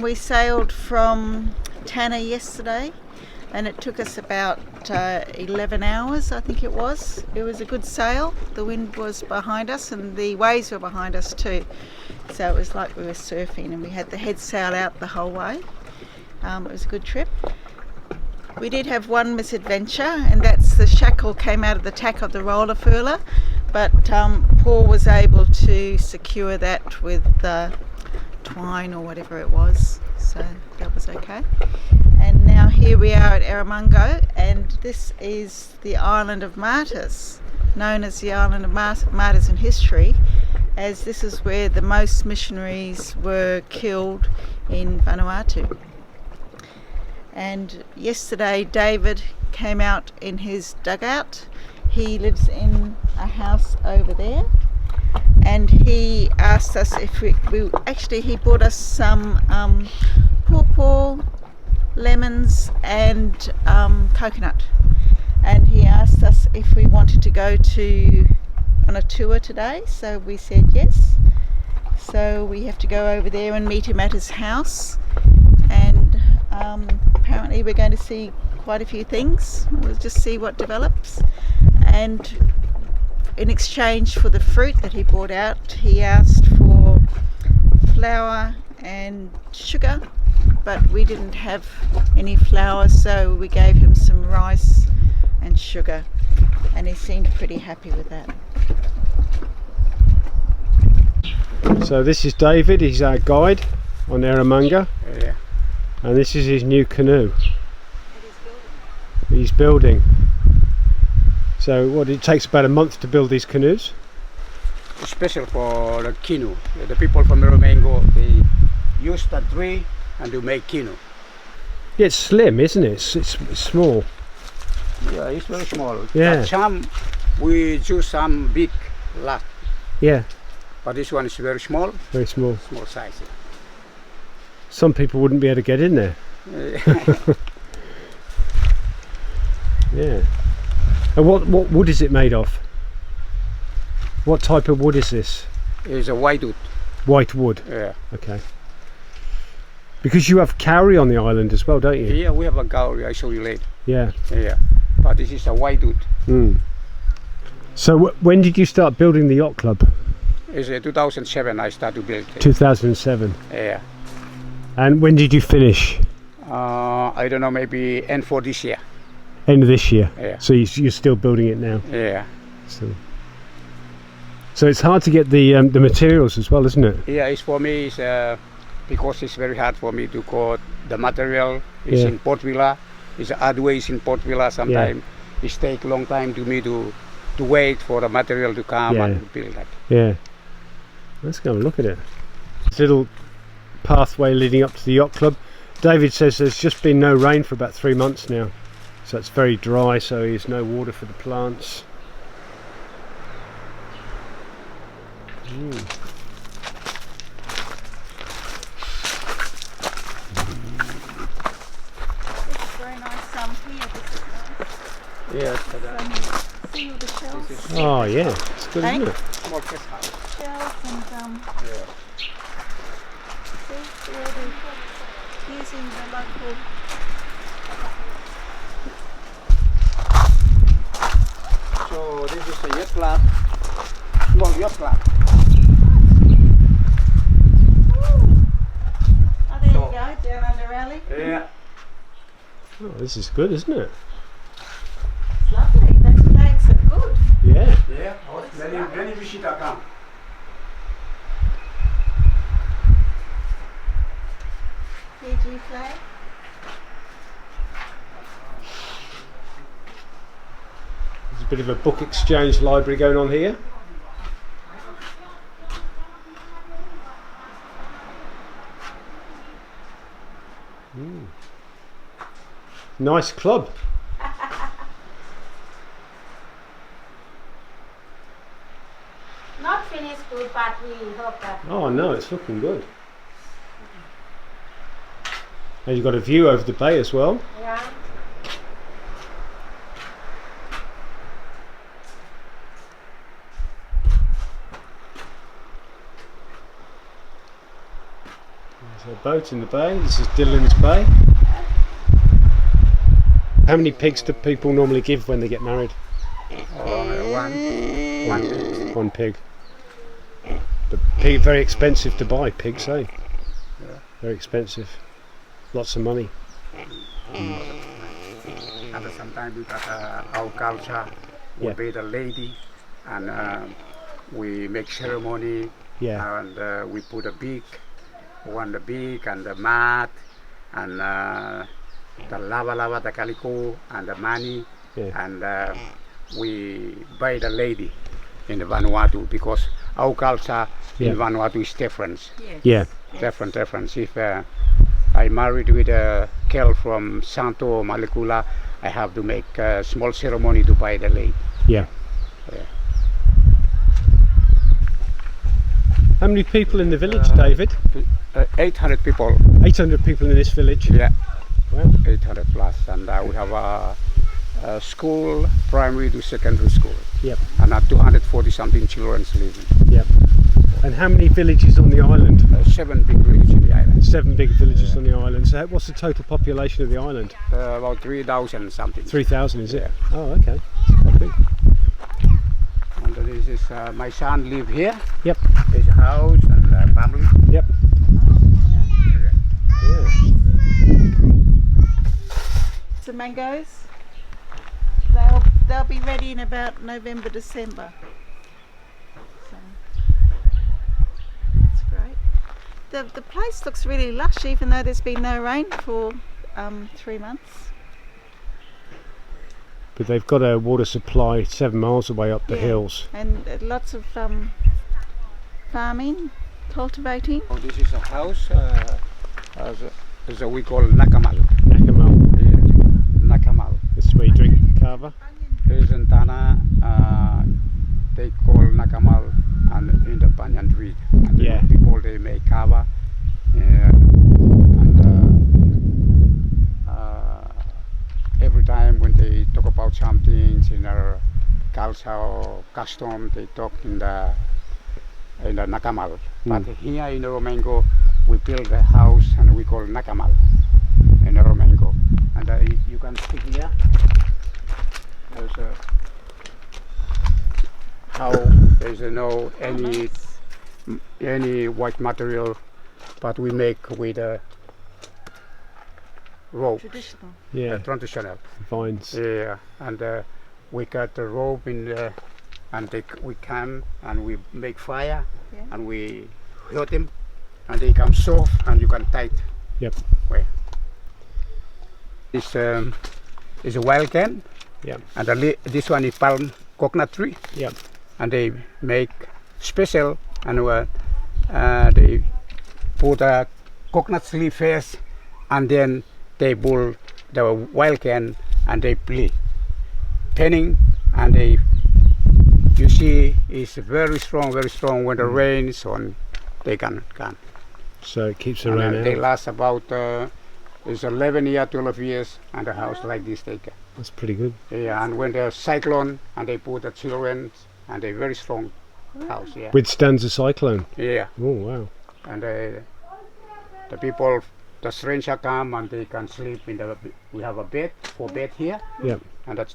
We sailed from Tanna yesterday, and it took us about 11 hours, I think it was. It was a good sail. The wind was behind us and the waves were behind us too. So it was like we were surfing, and we had the head sail out the whole way. It was a good trip. We did have one misadventure, and that's the shackle came out of the tack of the roller furler, but Paul was able to secure that with twine or whatever it was, so that was okay. And now here we are at Erramango, and this is the island of martyrs, known as the island of martyrs in history, as this is where the most missionaries were killed in Vanuatu. And yesterday David came out in his dugout. He lives in a house over there, and he asked us if he bought us some pawpaw, lemons and coconut, and he asked us if we wanted to go on a tour today, so we said yes. So we have to go over there and meet him at his house, and apparently we're going to see quite a few things. We'll just see what develops. And in exchange for the fruit that he brought out, he asked for flour and sugar, but we didn't have any flour, so we gave him some rice and sugar, and he seemed pretty happy with that. So this is David, he's our guide on Erramango. Yeah. And this is his new canoe. He's building. So it takes about a month to build these canoes? Special for the canoe. The people from Erramango, they use the tree and they make canoe. Yeah, it's slim, isn't it? It's small. Yeah, it's very small. Yeah. But some, we use some big lot. Yeah. But this one is very small. Very small. Small size. Some people wouldn't be able to get in there. Yeah. And what wood is it made of? What type of wood is this? It's a white wood. White wood? Yeah. Okay. Because you have kauri on the island as well, don't you? Yeah, we have a kauri, I show you later. Yeah. Yeah. But this is a white wood. Mm. So when did you start building the yacht club? It's 2007 I started to build it. 2007. Yeah. And when did you finish? I don't know, maybe end for this year. End of this year? Yeah. So you're still building it now? Yeah. So it's hard to get the materials as well, isn't it? Yeah, it's for me, it's, because it's very hard for me to got the material. It's in Port Vila. It's hard ways in Port Vila sometimes. It takes a long time to me to wait for the material to come and build that. Yeah. Let's go and look at it. This little pathway leading up to the yacht club. David says there's just been no rain for about 3 months now, so it's very dry, so there's no water for the plants. It's very nice here. Yes. See all the shells? Oh yeah, it's good, isn't it? Small fish house. Shells and see all the using the local. So this is a yacht club. Small yacht club. Oh, there you go, down under alley. Yeah. Oh, this is good, isn't it? It's lovely. That makes it good. Yeah. Yeah. Many visitors come. PG flag. There's a bit of a book exchange library going on here. Nice club. Not finished good, but we hope that. Oh no, it's looking good. And you've got a view over the bay as well. Yeah. There's a boat in the bay. This is Dillons Bay. How many pigs do people normally give when they get married? One pig. One pig. But very expensive to buy pigs, eh? Yeah. Very expensive. Lots of money. And sometimes we got our culture. We Yeah. pay the lady, and we make ceremony. Yeah. And we put a beak, the beak and the mat, and the lava, the calico, and the money, Yeah. and we buy the lady in the Vanuatu, because our culture Yeah. in Vanuatu is different. Yeah. Different. If I married with a girl from Santo Malekula, I have to make a small ceremony to buy the lady. Yeah. Yeah. How many people in the village, David? 800 people. 800 people in this village? Yeah. Wow. 800 plus, and we have a school, primary to secondary school, Yep. and 240 something children living. Yep. And how many villages on the island? 7 big villages in the island. 7 big villages on the island. So what's the total population of the island? About 3,000 something. 3,000 is it? Yeah. Oh, okay. It's quite big. And this is my son live here. Yep. His house and family. Yep. Yeah. The mangoes, they'll be ready in about November, December. So that's great. The place looks really lush, even though there's been no rain for 3 months. But they've got a water supply 7 miles away up the Yeah. hills. And lots of farming, cultivating. Oh, this is a house. As we call Nakamal. Nakamal. Nakamal. This is where you drink kava. This in Tanna, they call Nakamal and in the banyan tree. And Yeah. people they make kava. Every time when they talk about something in our culture or custom, they talk in the Nakamal. But here in Erramango, we build a house and we call Nakamal in Erramango. And you can see here, there's a how there's no any white material, but we make with a rope, Traditional. Yeah. traditional. Vines. Yeah, and we cut the rope in the, and we come and we make fire, Yeah. and we hurt them, and they come soft, and you can tight. Yep. Way. This is a wild cane, Yep. and this one is palm coconut tree, Yep. and they make special, and they put a coconut leaf first, and then they pull the wild cane and they play penning, and you see it's very strong when the rain is on, they can. So it keeps the And, rain they out. last about it's 11 years, 12 years, and the house like this they can. That's pretty good. Yeah, and when there's cyclone, and they put the children, and they very strong house. Yeah, Withstands a cyclone. yeah, Oh, wow. and the people, the stranger come and they can sleep in the. We have a bed here. Yep. And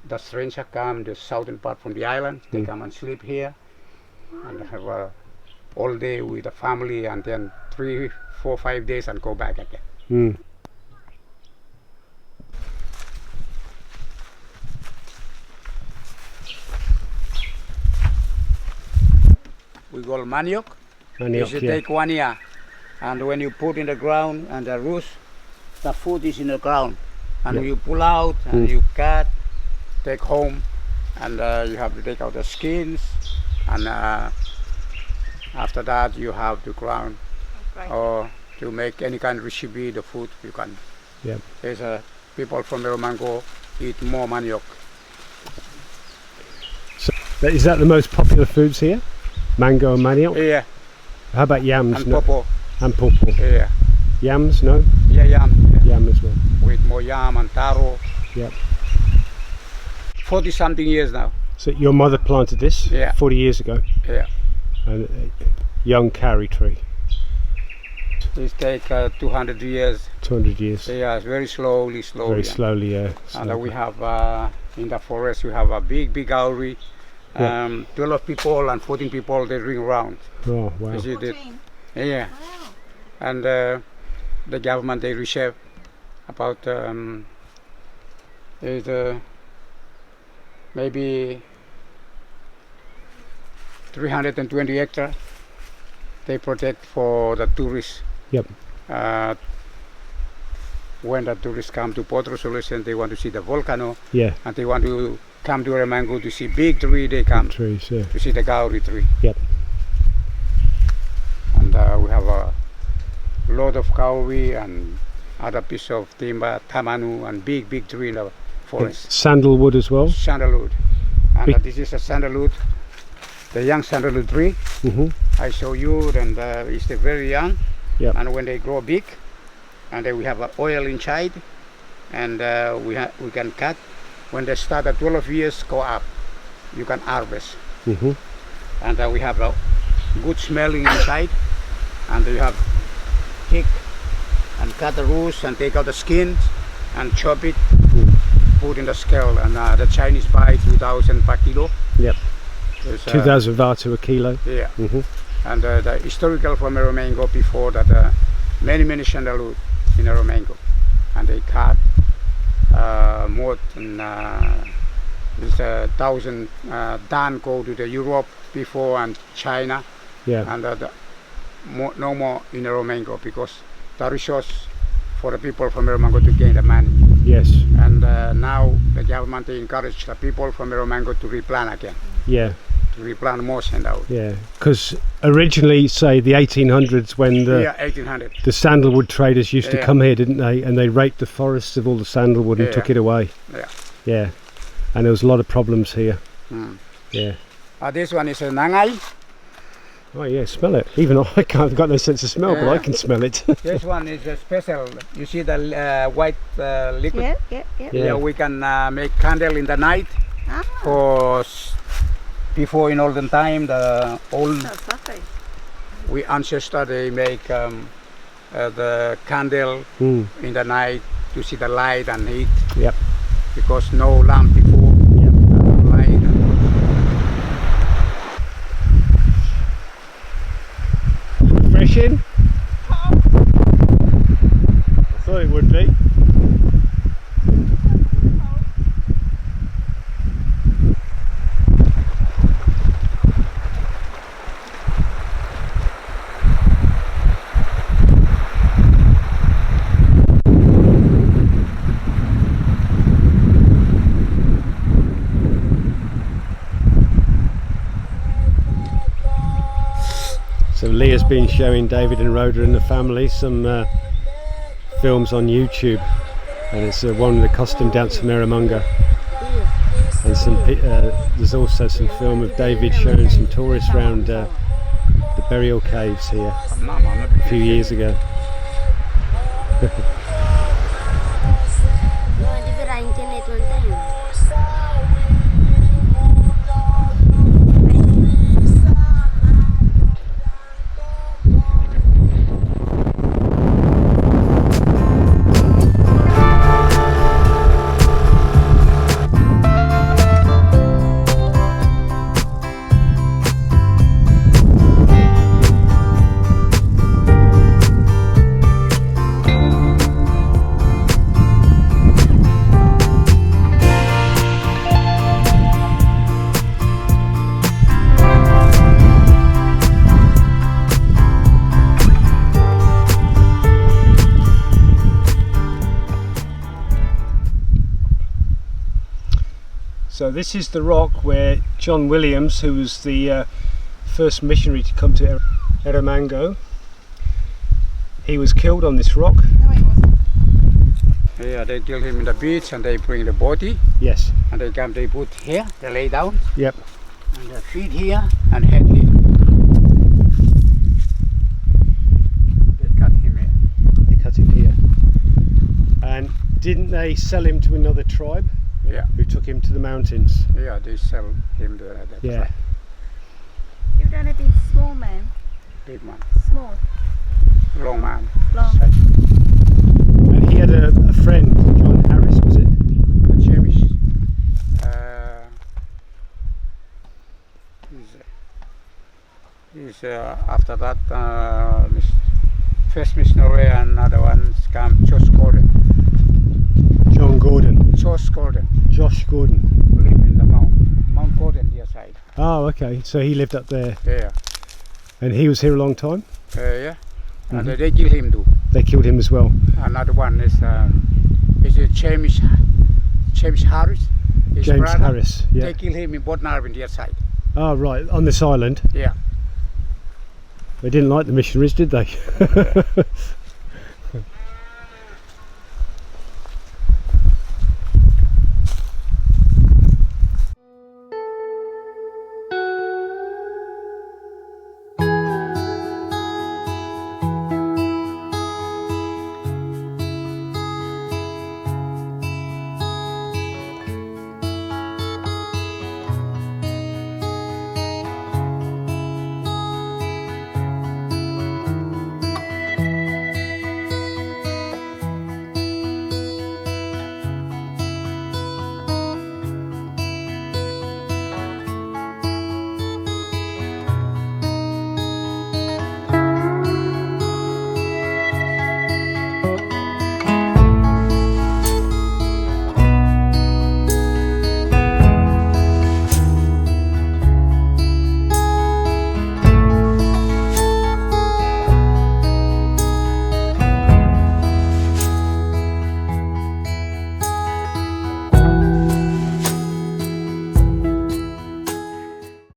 the stranger come the southern part from the island. They come and sleep here, and have all day with the family, and then 3, 4, 5 days and go back again. Mm. We call manioc. Manioc, You yeah. take 1 year, and when you put in the ground and the roots, the food is in the ground, and Yeah. you pull out and you cut, take home, and you have to take out the skins, and after that you have to ground Great. or to make any kind of recipe, the food you can. Yeah. There's people from Erramango eat more manioc. Is that the most popular foods here? Mango and manioc? Yeah, How about yams? and No? popo. And pawpaw. Yeah, Yams, no? yeah, yam. Yam as well. With more yam and taro. Yep. 40 something years now. So your mother planted this Yeah. 40 years ago? Yeah. And young carry tree. It take 200 years. 200 years. Yeah, very slowly. Very slowly, yeah. And we have in the forest we have a big gallery. 12 people and 14 people they ring around. Oh wow. You see that? 14. Yeah. Wow. And the government they reserve about maybe 320 hectares they protect for the tourists. Yep. When the tourists come to Port Resolution, they want to see the volcano. Yeah. And they want to come to Erramango to see big tree. They come Trees, yeah. to see the kauri tree. Yep. And we have a lot of kauri and other piece of timber, tamanu, and big tree in the forest. Sandalwood as well. Sandalwood. And Big- this is a sandalwood, the young sandalwood tree. I show you, and it's very young. Yep. And when they grow big, and then we have oil inside, and we can cut. When they start at 12 years go up, you can harvest. And we have a good smelling inside, and you have pick and cut the roots and take out the skins and chop it, put in the scale, and the Chinese buy 2,000 per kilo. Yep. There's, 2,000 baht a kilo. Yeah. And the historical from Erramango before that, many sandalwood in Erramango, and they cut more than there's 1,000 ton go to the Europe before and China, Yeah. and no more in Erramango because the resource for the people from Erramango to gain the money. Yes. And now the government encourage the people from Erramango to replant again, Yeah. to replant more sandalwood. Yeah. Because originally, say the 1800s, when Yeah, 1800. the sandalwood traders used to Yeah. come here, didn't they? And they raped the forests of all the sandalwood and Yeah. took it away. Yeah. Yeah. And there was a lot of problems here. Mm. Yeah. This one is a nangai. Oh yeah, smell it. Even I can't, I've got no sense of smell, but I can smell it. This one is a special. You see the white liquid? Yeah. Yeah, we can make candle in the night Ah, for before in olden time the old that's lovely. we ancestor they make the candle Mm. in the night to see the light and heat. Yep. Because no lamp before. Yep. Light. Refreshing. I thought it would be. So Leah's been showing David and Rhoda and the family some films on YouTube, and it's one of the costume dance from Erramango, and there's also some film of David showing some tourists around the burial caves here a few years ago. So this is the rock where John Williams, who was the first missionary to come to Erramango, he was killed on this rock. No, it wasn't. Yeah, they kill him in the beach and they bring the body Yes. and they put here, they lay down Yep. and the feet here and head here. They cut him here. They cut him here. And didn't they sell him to another tribe Yeah, who took him to the mountains? yeah, they sell him to that Yeah. You don't have to be small, man. big man. Small. long man. Long. And he had a friend, John Harris, was it? The Chemish. He's after that first missionary and another one come Josh Gordon. John Gordon. Josh Gordon Josh Gordon. live in the Mount Gordon the side. Oh, okay. So he lived up there, Yeah. and he was here a long time. Yeah. And they kill him too. They killed him as well. Another one is a James Harris. His James brother, Harris. Yeah. They kill him in Port Narvin the side. Oh, right. On this island. Yeah. They didn't like the missionaries, did they?